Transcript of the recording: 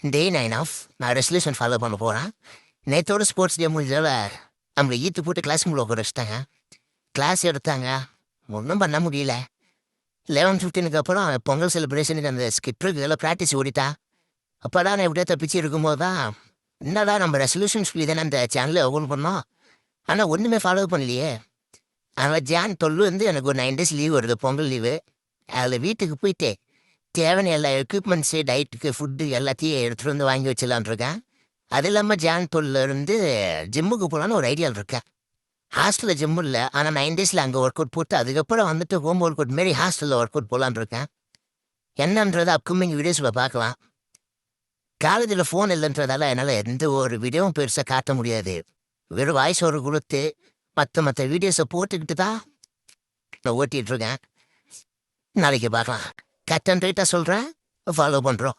டே 9 of நான் resolution follow பண்ண போகிறேன். நேத்தோட ஸ்போர்ட்ஸ் டே முடிஞ்சதால நம்மளை ஈத்து போட்டு கிளாஸுக்குள்ள உட்கார வச்சுட்டாங்க. கிளாஸ் எடுத்தாங்க. ஒன்றும் பண்ண முடியல. 11:15க்கு அப்புறம் பொங்கல் செலிப்ரேஷனுக்கு அந்த ஸ்கிப்ருக்கு எல்லாம் ப்ராக்டிஸ் ஓடிட்டா. அப்போ தான் நான் எப்படியோ தப்பிச்சு இருக்கும்போது தான் என்னடா நம்ம ரெசல்யூஷன் சொல்லி தானே அந்த சேனலை ஓப்பன் பண்ணோம். ஆனால் ஒன்றுமே ஃபாலோ பண்ணலையே. அதனால் ஜான் 12 வந்து எனக்கு ஒரு 9 days லீவ் வருது, பொங்கல் லீவு. அதில் வீட்டுக்கு போயிட்டு தேவையான எல்லா எக்யூப்மெண்ட்ஸு, டயட்டுக்கு ஃபுட்டு எல்லாத்தையும் எடுத்துகிட்டு வந்து வாங்கி வச்சிடலான்னு இருக்கேன். அது இல்லாமல் ஜான் 12 இருந்து ஜிம்முக்கு போகலான்னு ஒரு ஐடியாவில் இருக்கேன். ஹாஸ்டலில் ஜிம் இல்லை, ஆனால் 9 days அங்கே ஒர்க் அவுட் போட்டு அதுக்கப்புறம் வந்துட்டு ஹோம் ஒர்க் அவுட் மாரி ஹாஸ்டலில் ஒர்க் அவுட் போகலான்னு இருக்கேன். என்னன்றது அப்கமிங் வீடியோஸில் பார்க்கலாம். காலேஜில் ஃபோன் இல்லைன்றதால என்னால் எந்த ஒரு வீடியோவும் பெருசாக காட்ட முடியாது. வெறும் வாய்ஸ் ஓவர் கொடுத்து மற்ற வீடியோஸை போட்டுக்கிட்டு தான் நான் ஓட்டிகிட்டு இருக்கேன். நாளைக்கு பார்க்கலாம். கட் அண்ட் ரைட்டாக சொல்கிறேன், ஃபாலோ பண்ணுறோம்.